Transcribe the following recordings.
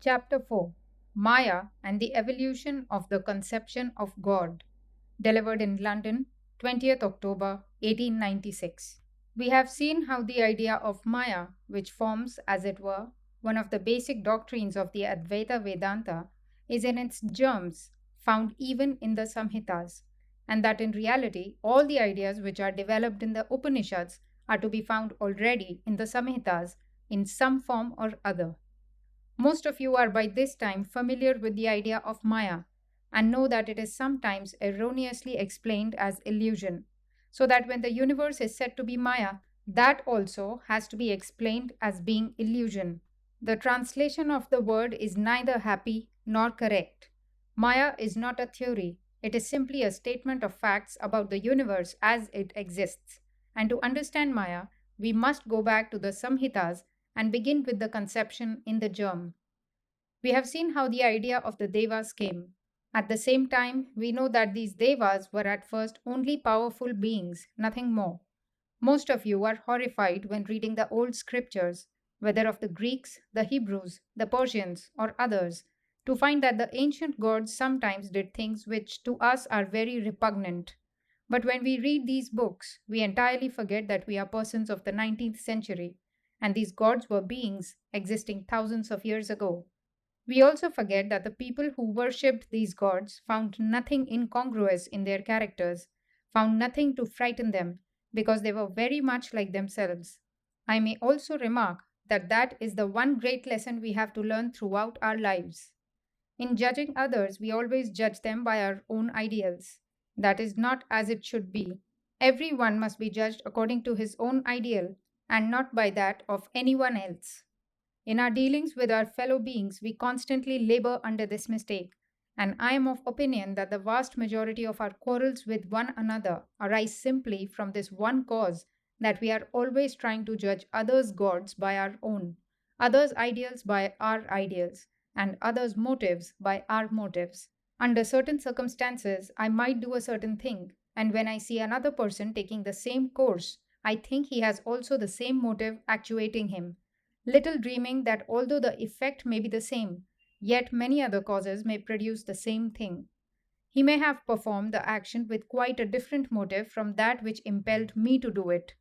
Chapter 4, Maya and the Evolution of the Conception of God, delivered in London, 20th October 1896. We have seen how the idea of Maya, which forms, as it were, one of the basic doctrines of the Advaita Vedanta, is in its germs found even in the Samhitas, and that in reality all the ideas which are developed in the Upanishads are to be found already in the Samhitas in some form or other. Most of you are by this time familiar with the idea of Maya and know that it is sometimes erroneously explained as illusion, so that when the universe is said to be Maya, that also has to be explained as being illusion. The translation of the word is neither happy nor correct. Maya is not a theory, it is simply a statement of facts about the universe as it exists. And to understand Maya, we must go back to the Samhitas and begin with the conception in the germ. We have seen how the idea of the Devas came. At the same time, we know that these Devas were at first only powerful beings, nothing more. Most of you are horrified when reading the old scriptures, whether of the Greeks, the Hebrews, the Persians, or others, to find that the ancient gods sometimes did things which to us are very repugnant. But when we read these books, we entirely forget that we are persons of the 19th century, and these gods were beings existing thousands of years ago. We also forget that the people who worshipped these gods found nothing incongruous in their characters, found nothing to frighten them, because they were very much like themselves. I may also remark that that is the one great lesson we have to learn throughout our lives. In judging others, we always judge them by our own ideals. That is not as it should be. Every one must be judged according to his own ideal and not by that of anyone else. In our dealings with our fellow beings, we constantly labor under this mistake, and I am of opinion that the vast majority of our quarrels with one another arise simply from this one cause that we are always trying to judge others' gods by our own, others' ideals by our ideals, and others' motives by our motives. Under certain circumstances, I might do a certain thing, and when I see another person taking the same course, I think he has also the same motive actuating him, little dreaming that although the effect may be the same, yet many other causes may produce the same thing. He may have performed the action with quite a different motive from that which impelled me to do it.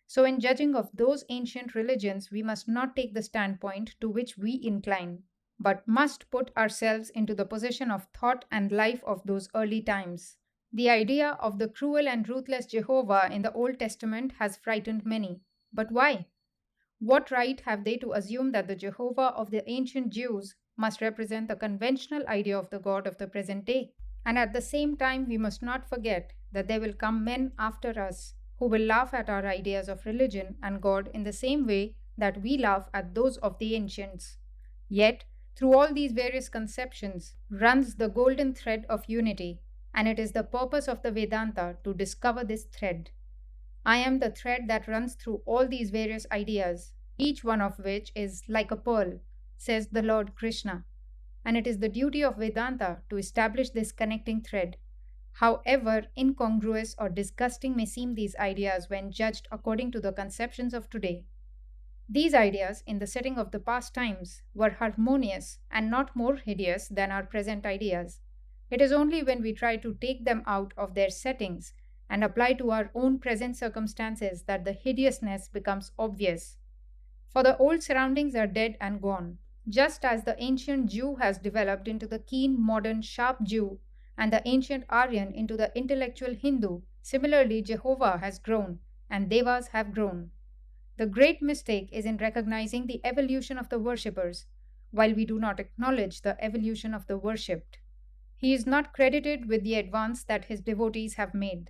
So, in judging of those ancient religions, we must not take the standpoint to which we incline, but must put ourselves into the position of thought and life of those early times. The idea of the cruel and ruthless Jehovah in the Old Testament has frightened many. But why? What right have they to assume that the Jehovah of the ancient Jews must represent the conventional idea of the God of the present day? And at the same time, we must not forget that there will come men after us who will laugh at our ideas of religion and God in the same way that we laugh at those of the ancients. Yet, through all these various conceptions runs the golden thread of unity, and it is the purpose of the Vedanta to discover this thread. I am the thread that runs through all these various ideas, each one of which is like a pearl, says the Lord Krishna, and it is the duty of Vedanta to establish this connecting thread. However incongruous or disgusting may seem these ideas when judged according to the conceptions of today, these ideas, in the setting of the past times, were harmonious and not more hideous than our present ideas. It is only when we try to take them out of their settings and apply to our own present circumstances that the hideousness becomes obvious. For the old surroundings are dead and gone. Just as the ancient Jew has developed into the keen, modern, sharp Jew, and the ancient Aryan into the intellectual Hindu, similarly Jehovah has grown, and Devas have grown. The great mistake is in recognizing the evolution of the worshippers, while we do not acknowledge the evolution of the worshipped. He is not credited with the advance that his devotees have made.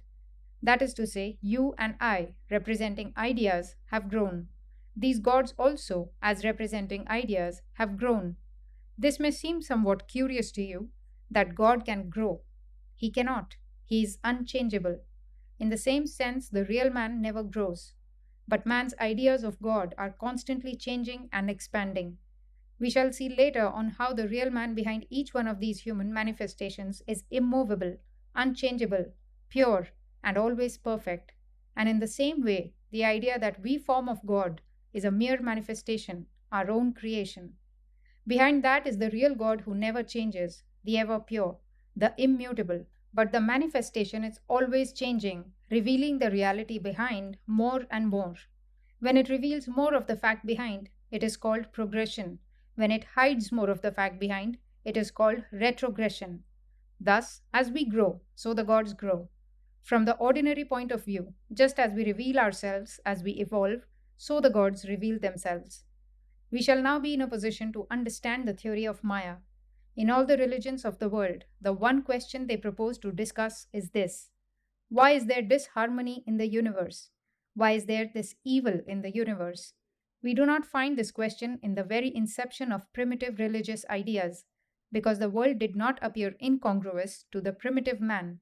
That is to say, you and I, representing ideas, have grown. These gods also, as representing ideas, have grown. This may seem somewhat curious to you, that God can grow. He cannot. He is unchangeable. In the same sense, the real man never grows. But man's ideas of God are constantly changing and expanding. We shall see later on how the real man behind each one of these human manifestations is immovable, unchangeable, pure, and always perfect. And in the same way, the idea that we form of God is a mere manifestation, our own creation. Behind that is the real God who never changes, the ever pure, the immutable. But the manifestation is always changing, revealing the reality behind more and more. When it reveals more of the fact behind, it is called progression. When it hides more of the fact behind, it is called retrogression. Thus, as we grow, so the gods grow. From the ordinary point of view, just as we reveal ourselves as we evolve, so the gods reveal themselves. We shall now be in a position to understand the theory of Maya. In all the religions of the world, the one question they propose to discuss is this: why is there disharmony in the universe? Why is there this evil in the universe? We do not find this question in the very inception of primitive religious ideas, because the world did not appear incongruous to the primitive man.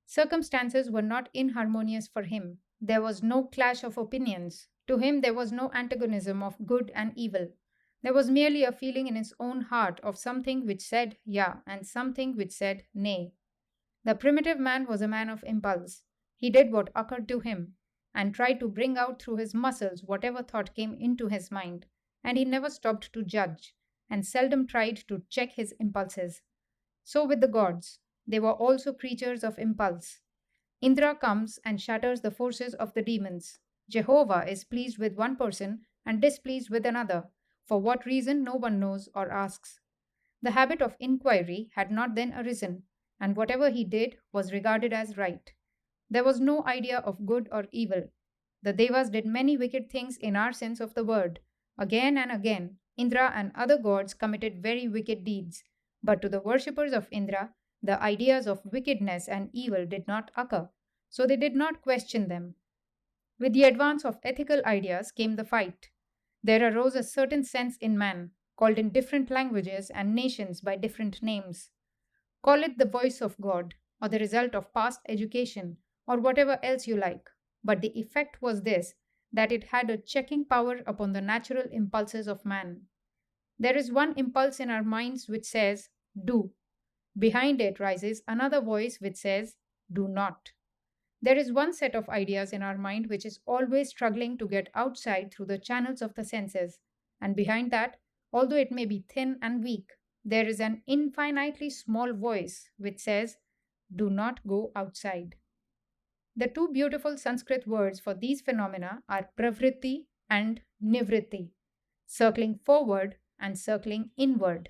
Circumstances were not inharmonious for him. There was no clash of opinions. To him, there was no antagonism of good and evil. There was merely a feeling in his own heart of something which said yeah and something which said nay. The primitive man was a man of impulse. He did what occurred to him and tried to bring out through his muscles whatever thought came into his mind, and he never stopped to judge and seldom tried to check his impulses. So with the gods, they were also creatures of impulse. Indra comes and shatters the forces of the demons. Jehovah is pleased with one person and displeased with another. For what reason, no one knows or asks. The habit of inquiry had not then arisen, and whatever he did was regarded as right. There was no idea of good or evil. The Devas did many wicked things in our sense of the word. Again and again, Indra and other gods committed very wicked deeds. But to the worshippers of Indra, the ideas of wickedness and evil did not occur, so they did not question them. With the advance of ethical ideas came the fight. There arose a certain sense in man, called in different languages and nations by different names. Call it the voice of God, or the result of past education, or whatever else you like. But the effect was this, that it had a checking power upon the natural impulses of man. There is one impulse in our minds which says, do. Behind it rises another voice which says, do not. There is one set of ideas in our mind which is always struggling to get outside through the channels of the senses, and behind that, although it may be thin and weak, there is an infinitely small voice which says, do not go outside. The two beautiful Sanskrit words for these phenomena are pravritti and nivritti, circling forward and circling inward.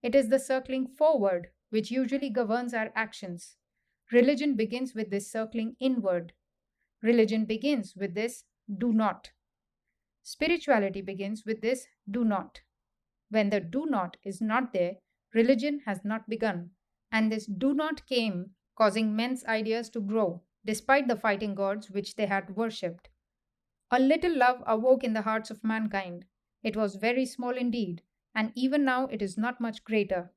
It is the circling forward which usually governs our actions. Religion begins with this circling inward. Religion begins with this do not. Spirituality begins with this do not. When the do not is not there, religion has not begun. And this do not came, causing men's ideas to grow, despite the fighting gods which they had worshipped. A little love awoke in the hearts of mankind. It was very small indeed, and even now it is not much greater.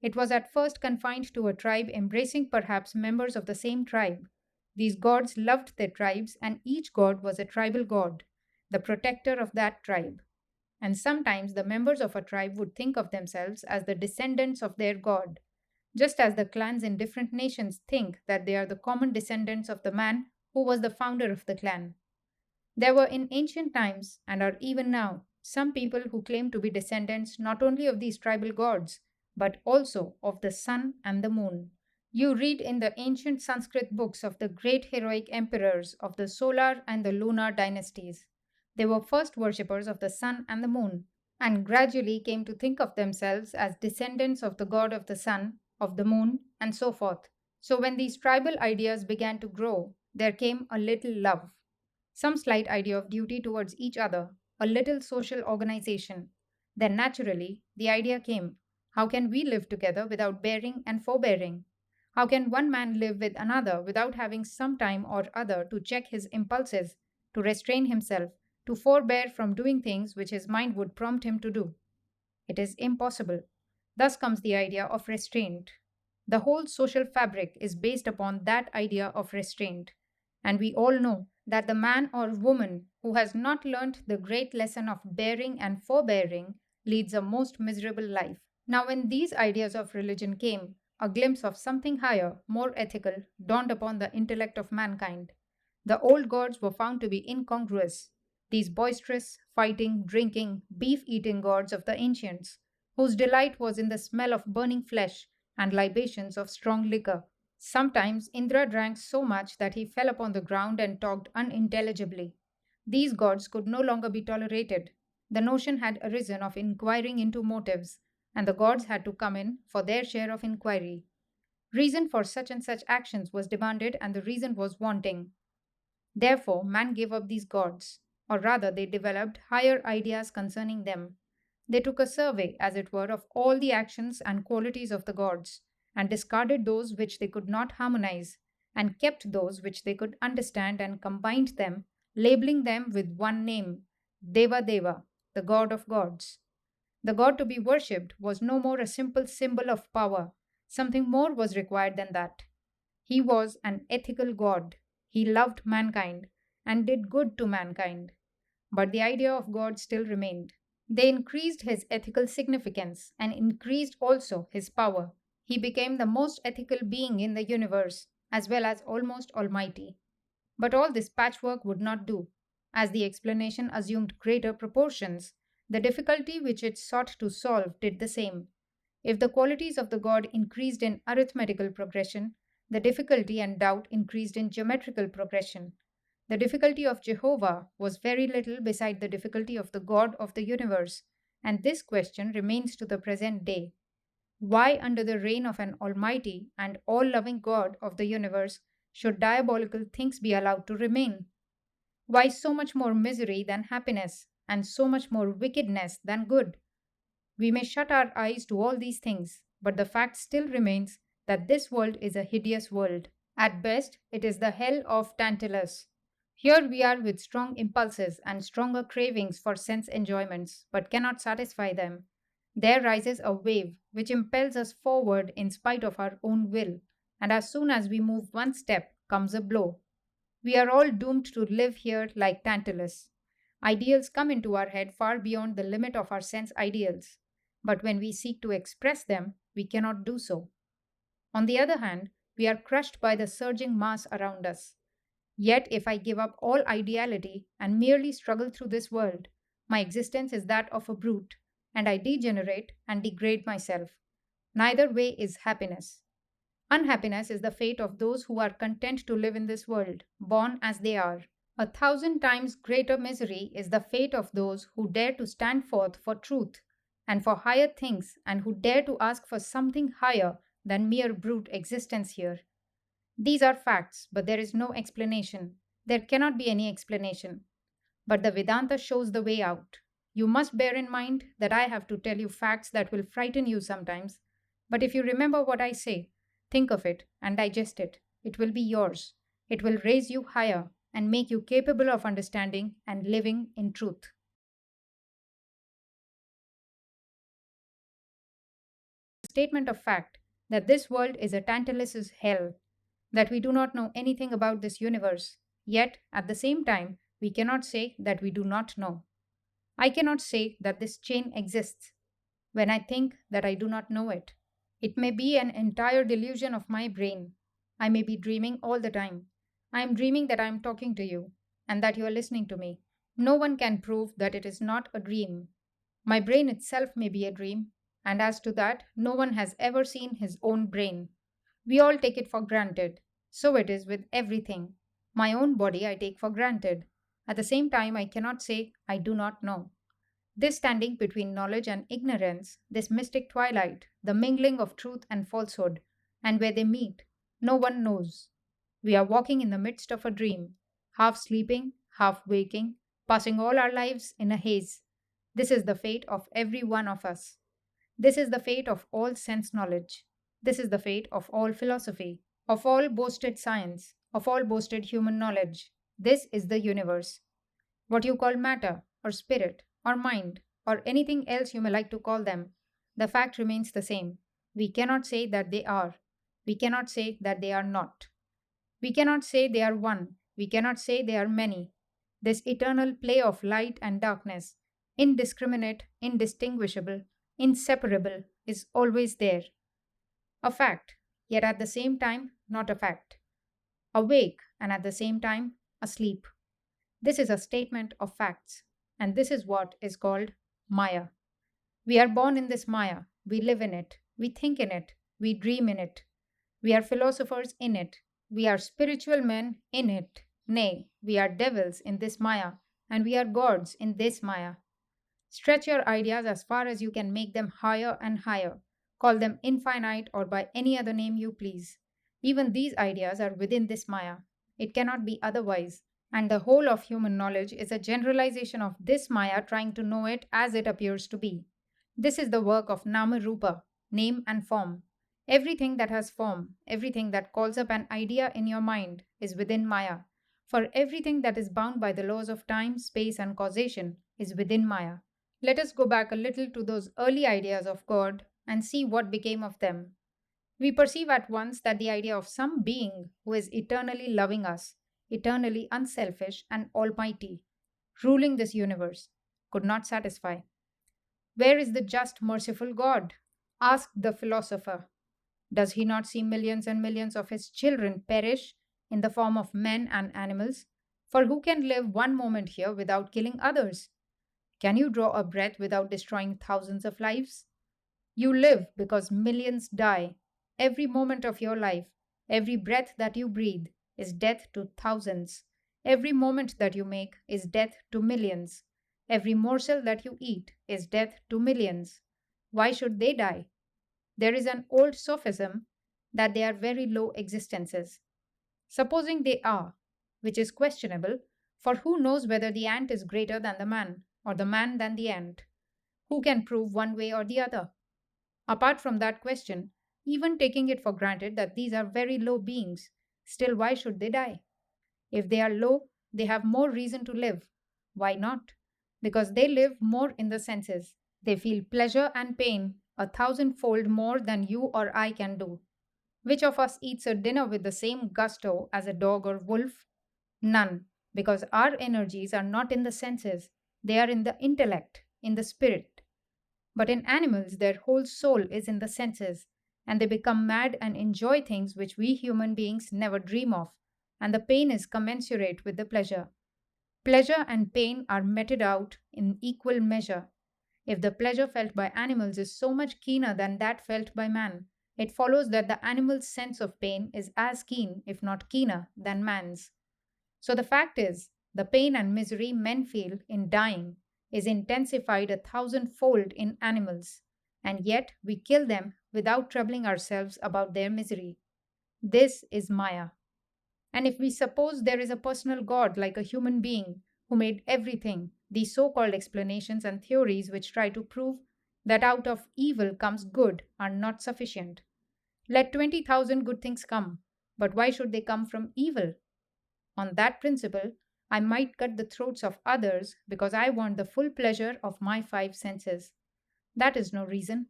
It was at first confined to a tribe embracing perhaps members of the same tribe. These gods loved their tribes, and each god was a tribal god, the protector of that tribe. And sometimes the members of a tribe would think of themselves as the descendants of their god, just as the clans in different nations think that they are the common descendants of the man who was the founder of the clan. There were in ancient times, and are even now, some people who claim to be descendants not only of these tribal gods, but also of the sun and the moon. You read in the ancient Sanskrit books of the great heroic emperors of the solar and the lunar dynasties. They were first worshippers of the sun and the moon, and gradually came to think of themselves as descendants of the god of the sun, of the moon, and so forth. So when these tribal ideas began to grow, there came a little love, some slight idea of duty towards each other, a little social organization. Then naturally, the idea came: how can we live together without bearing and forbearing? How can one man live with another without having some time or other to check his impulses, to restrain himself, to forbear from doing things which his mind would prompt him to do? It is impossible. Thus comes the idea of restraint. The whole social fabric is based upon that idea of restraint, and we all know that the man or woman who has not learnt the great lesson of bearing and forbearing leads a most miserable life. Now, when these ideas of religion came, a glimpse of something higher, more ethical, dawned upon the intellect of mankind. The old gods were found to be incongruous. these boisterous, fighting, drinking, beef eating gods of the ancients, whose delight was in the smell of burning flesh and libations of strong liquor. Sometimes Indra drank so much that he fell upon the ground and talked unintelligibly. These gods could no longer be tolerated. The notion had arisen of inquiring into motives, and the gods had to come in for their share of inquiry. Reason for such and such actions was demanded, and the reason was wanting. Therefore, man gave up these gods, or rather, they developed higher ideas concerning them. They took a survey, as it were, of all the actions and qualities of the gods, and discarded those which they could not harmonize, and kept those which they could understand and combined them, labeling them with one name, Deva Deva, the god of gods. The god to be worshipped was no more a simple symbol of power, something more was required than that. He was an ethical God. He loved mankind and did good to mankind. But the idea of God still remained. They increased his ethical significance and increased also his power. He became the most ethical being in the universe, as well as almost almighty. But all this patchwork would not do. As the explanation assumed greater proportions, the difficulty which it sought to solve did the same. If the qualities of the god increased in arithmetical progression, the difficulty and doubt increased in geometrical progression. The difficulty of Jehovah was very little beside the difficulty of the God of the universe, and this question remains to the present day. Why, under the reign of an almighty and all loving God of the universe, should diabolical things be allowed to remain? Why so much more misery than happiness, and so much more wickedness than good? We may shut our eyes to all these things, but the fact still remains that this world is a hideous world. At best, it is the hell of Tantalus. Here we are with strong impulses and stronger cravings for sense enjoyments, but cannot satisfy them. There rises a wave which impels us forward in spite of our own will, and as soon as we move one step comes a blow. We are all doomed to live here like Tantalus. Ideals come into our head far beyond the limit of our sense ideals, but when we seek to express them, we cannot do so. On the other hand, we are crushed by the surging mass around us. Yet, if I give up all ideality and merely struggle through this world, my existence is that of a brute, and I degenerate and degrade myself. Neither way is happiness. Unhappiness is the fate of those who are content to live in this world, born as they are. 1,000 times greater misery is the fate of those who dare to stand forth for truth and for higher things and who dare to ask for something higher than mere brute existence here. These are facts, but there is no explanation. There cannot be any explanation. But the Vedanta shows the way out. You must bear in mind that I have to tell you facts that will frighten you sometimes. But if you remember what I say, think of it and digest it. It will be yours. It will raise you higher and make you capable of understanding and living in truth. Statement of fact that this world is a Tantalus's hell, that we do not know anything about this universe, yet at the same time, we cannot say that we do not know. I cannot say that this chain exists when I think that I do not know it. It may be an entire delusion of my brain. I may be dreaming all the time. I am dreaming that I am talking to you and that you are listening to me. No one can prove that it is not a dream. My brain itself may be a dream, and as to that, no one has ever seen his own brain. We all take it for granted. So it is with everything. My own body I take for granted. At the same time, I cannot say I do not know. This standing between knowledge and ignorance, this mystic twilight, the mingling of truth and falsehood, and where they meet, no one knows. We are walking in the midst of a dream, half sleeping, half waking, passing all our lives in a haze. This is the fate of every one of us. This is the fate of all sense knowledge. This is the fate of all philosophy, of all boasted science, of all boasted human knowledge. This is the universe. What you call matter, or spirit, or mind, or anything else you may like to call them, the fact remains the same. We cannot say that they are. We cannot say that they are not. We cannot say they are one. We cannot say they are many. This eternal play of light and darkness, indiscriminate, indistinguishable, inseparable, is always there. A fact, yet at the same time not a fact. Awake and at the same time asleep. This is a statement of facts, and this is what is called Maya. We are born in this Maya, we live in it, we think in it, we dream in it, we are philosophers in it, we are spiritual men in it, nay, we are devils in this Maya, and we are gods in this Maya. Stretch your ideas as far as you can make them higher and higher. Call them infinite or by any other name you please. Even these ideas are within this Maya. It cannot be otherwise. And the whole of human knowledge is a generalization of this Maya trying to know it as it appears to be. This is the work of Nama Rupa, name and form. Everything that has form, everything that calls up an idea in your mind, is within Maya. For everything that is bound by the laws of time, space, and causation is within Maya. Let us go back a little to those early ideas of God and see what became of them. We perceive at once that the idea of some being who is eternally loving us, eternally unselfish and almighty, ruling this universe, could not satisfy. Where is the just, merciful God? Asked the philosopher. Does he not see millions and millions of his children perish in the form of men and animals? For who can live one moment here without killing others? Can you draw a breath without destroying thousands of lives? You live because millions die. Every moment of your life, every breath that you breathe, is death to thousands. Every moment that you make is death to millions. Every morsel that you eat is death to millions. Why should they die? There is an old sophism that they are very low existences. Supposing they are, which is questionable, for who knows whether the ant is greater than the man, or the man than the ant? Who can prove one way or the other? Apart from that question, even taking it for granted that these are very low beings, still why should they die? If they are low, they have more reason to live. Why not? Because they live more in the senses. They feel pleasure and pain a thousandfold more than you or I can do. Which of us eats a dinner with the same gusto as a dog or wolf? None, because our energies are not in the senses, they are in the intellect, in the spirit. But in animals, their whole soul is in the senses, and they become mad and enjoy things which we human beings never dream of, and the pain is commensurate with the pleasure. Pleasure and pain are meted out in equal measure. If the pleasure felt by animals is so much keener than that felt by man, it follows that the animal's sense of pain is as keen, if not keener, than man's. So the fact is, the pain and misery men feel in dying is intensified a thousandfold in animals, and yet we kill them without troubling ourselves about their misery. This is Maya. And if we suppose there is a personal God like a human being who made everything, these so called explanations and theories which try to prove that out of evil comes good are not sufficient. Let 20,000 good things come, but why should they come from evil? On that principle, I might cut the throats of others because I want the full pleasure of my five senses. That is no reason.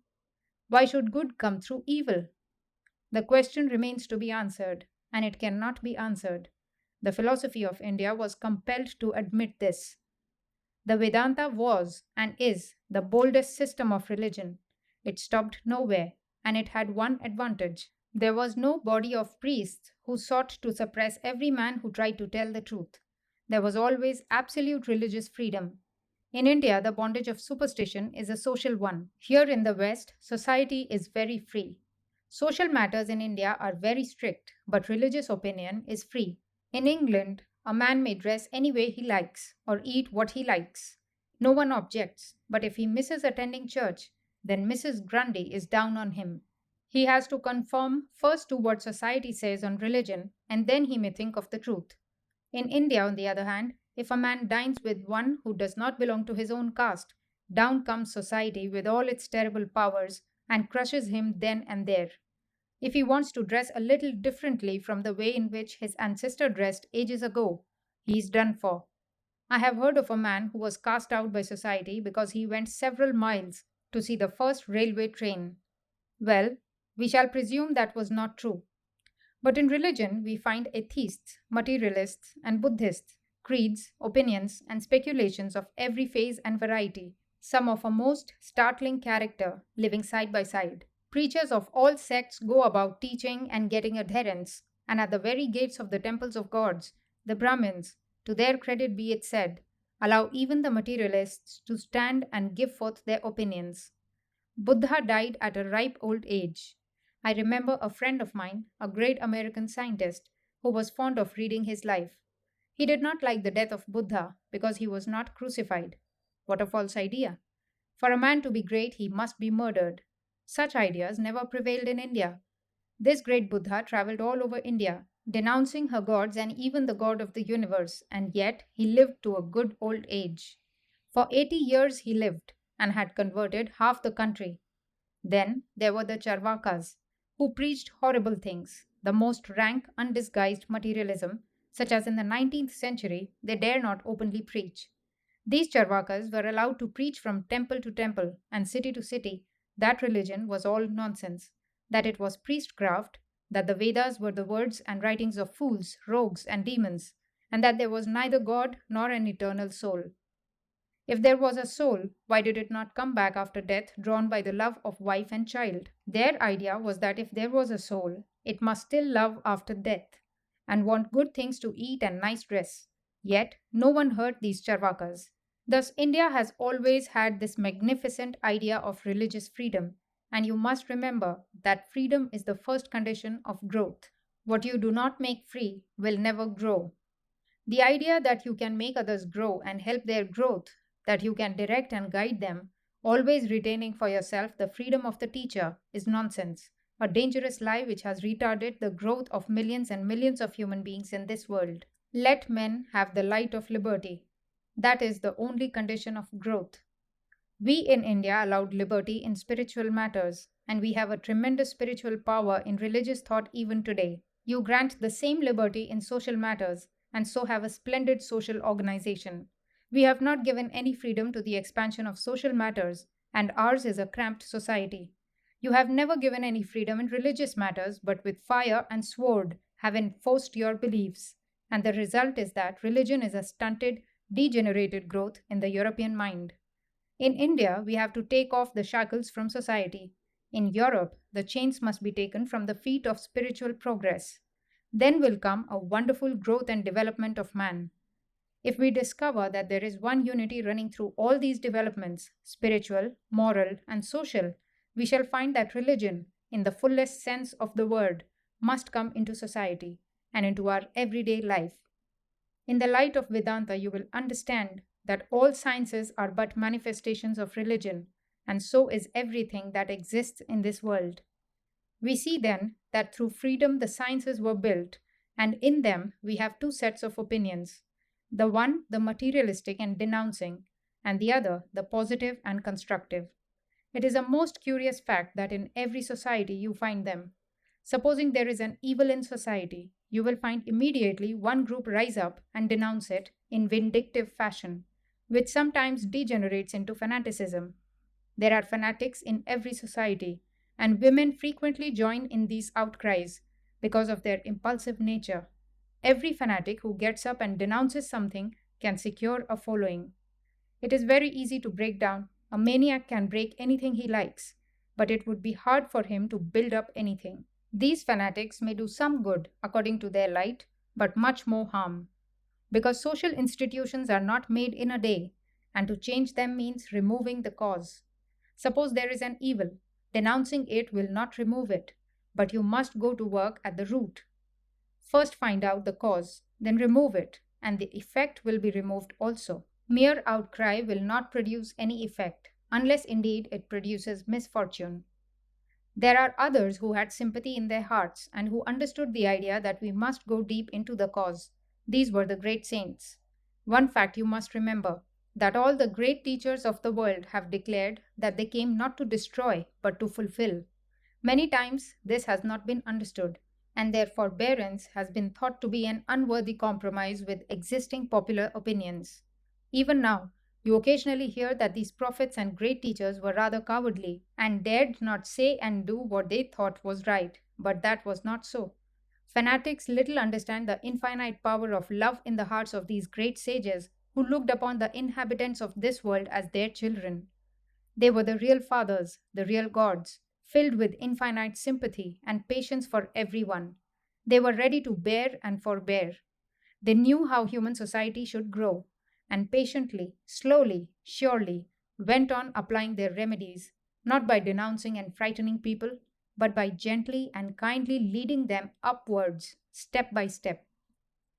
Why should good come through evil? The question remains to be answered, and it cannot be answered. The philosophy of India was compelled to admit this. The Vedanta was and is the boldest system of religion. It stopped nowhere, and it had one advantage. There was no body of priests who sought to suppress every man who tried to tell the truth. There was always absolute religious freedom. In India, the bondage of superstition is a social one. Here in the West, society is very free. Social matters in India are very strict, but religious opinion is free. In England, a man may dress any way he likes or eat what he likes. No one objects, but if he misses attending church, then Mrs. Grundy is down on him. He has to conform first to what society says on religion, and then he may think of the truth. In India, on the other hand, if a man dines with one who does not belong to his own caste, down comes society with all its terrible powers and crushes him then and there. If he wants to dress a little differently from the way in which his ancestor dressed ages ago, he is done for. I have heard of a man who was cast out by society because he went several miles to see the first railway train. Well, we shall presume that was not true. But in religion, we find atheists, materialists, and Buddhists, creeds, opinions, and speculations of every phase and variety, some of a most startling character, living side by side. Preachers of all sects go about teaching and getting adherents, and at the very gates of the temples of gods, the Brahmins, to their credit be it said, allow even the materialists to stand and give forth their opinions. Buddha died at a ripe old age. I remember a friend of mine, a great American scientist, who was fond of reading his life. He did not like the death of Buddha because he was not crucified. What a false idea! For a man to be great, he must be murdered. Such ideas never prevailed in India. This great Buddha traveled all over India, denouncing her gods and even the God of the universe, and yet he lived to a good old age. For 80 years he lived and had converted half the country. Then there were the Charvakas, who preached horrible things, the most rank, undisguised materialism, such as in the 19th century they dare not openly preach. These Charvakas were allowed to preach from temple to temple and city to city that religion was all nonsense, that it was priestcraft, that the Vedas were the words and writings of fools, rogues, and demons, and that there was neither God nor an eternal soul. If there was a soul, why did it not come back after death, drawn by the love of wife and child? Their idea was that if there was a soul, it must still love after death and want good things to eat and nice dress. Yet, no one heard these Charvakas. Thus, India has always had this magnificent idea of religious freedom, and you must remember that freedom is the first condition of growth. What you do not make free will never grow. The idea that you can make others grow and help their growth, that you can direct and guide them, always retaining for yourself the freedom of the teacher, is nonsense, a dangerous lie which has retarded the growth of millions and millions of human beings in this world. Let men have the light of liberty. That is the only condition of growth. We in India allowed liberty in spiritual matters, and we have a tremendous spiritual power in religious thought even today. You grant the same liberty in social matters, and so have a splendid social organization. We have not given any freedom to the expansion of social matters, and ours is a cramped society. You have never given any freedom in religious matters, but with fire and sword have enforced your beliefs. And the result is that religion is a stunted, degenerated growth in the European mind. In India, we have to take off the shackles from society. In Europe, the chains must be taken from the feet of spiritual progress. Then will come a wonderful growth and development of man. If we discover that there is one unity running through all these developments, spiritual, moral, and social, we shall find that religion, in the fullest sense of the word, must come into society and into our everyday life. In the light of Vedanta, you will understand that all sciences are but manifestations of religion, and so is everything that exists in this world. We see then that through freedom the sciences were built, and in them we have two sets of opinions, the one the materialistic and denouncing, and the other the positive and constructive. It is a most curious fact that in every society you find them. Supposing there is an evil in society, you will find immediately one group rise up and denounce it in vindictive fashion, which sometimes degenerates into fanaticism. There are fanatics in every society, and women frequently join in these outcries because of their impulsive nature. Every fanatic who gets up and denounces something can secure a following. It is very easy to break down. A maniac can break anything he likes, but it would be hard for him to build up anything. These fanatics may do some good according to their light, but much more harm. Because social institutions are not made in a day, and to change them means removing the cause. Suppose there is an evil, denouncing it will not remove it, but you must go to work at the root. First find out the cause, then remove it, and the effect will be removed also. Mere outcry will not produce any effect, unless indeed it produces misfortune. There are others who had sympathy in their hearts and who understood the idea that we must go deep into the cause. These were the great saints. One fact you must remember, that all the great teachers of the world have declared that they came not to destroy but to fulfill. Many times this has not been understood, and their forbearance has been thought to be an unworthy compromise with existing popular opinions. Even now, you occasionally hear that these prophets and great teachers were rather cowardly and dared not say and do what they thought was right, but that was not so. Fanatics little understand the infinite power of love in the hearts of these great sages who looked upon the inhabitants of this world as their children. They were the real fathers, the real gods, filled with infinite sympathy and patience for everyone. They were ready to bear and forbear. They knew how human society should grow, and patiently, slowly, surely went on applying their remedies, not by denouncing and frightening people, but by gently and kindly leading them upwards, step by step.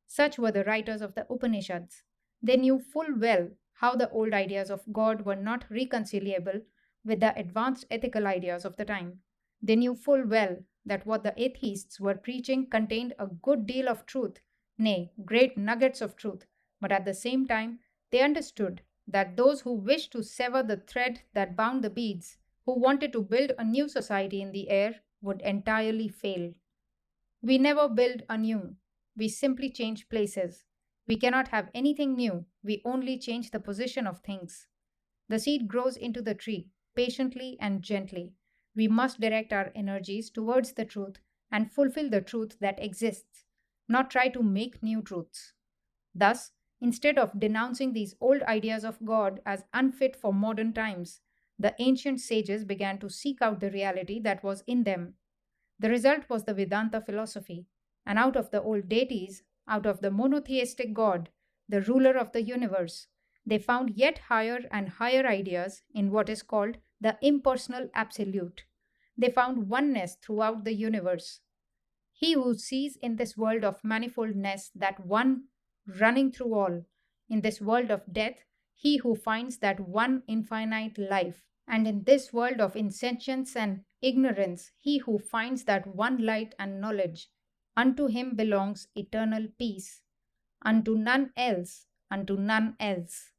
Such were the writers of the Upanishads. They knew full well how the old ideas of God were not reconcilable with the advanced ethical ideas of the time. They knew full well that what the atheists were preaching contained a good deal of truth, nay, great nuggets of truth, but at the same time, they understood that those who wished to sever the thread that bound the beads, who wanted to build a new society in the air, would entirely fail. We never build anew. We simply change places. We cannot have anything new. We only change the position of things. The seed grows into the tree, patiently and gently. We must direct our energies towards the truth and fulfill the truth that exists, not try to make new truths. Thus, instead of denouncing these old ideas of God as unfit for modern times, the ancient sages began to seek out the reality that was in them. The result was the Vedanta philosophy, and out of the old deities, out of the monotheistic God, the ruler of the universe, they found yet higher and higher ideas in what is called the impersonal absolute. They found oneness throughout the universe. He who sees in this world of manifoldness that one running through all, in this world of death, he who finds that one infinite life, and in this world of insentience and ignorance, he who finds that one light and knowledge, unto him belongs eternal peace, unto none else, unto none else.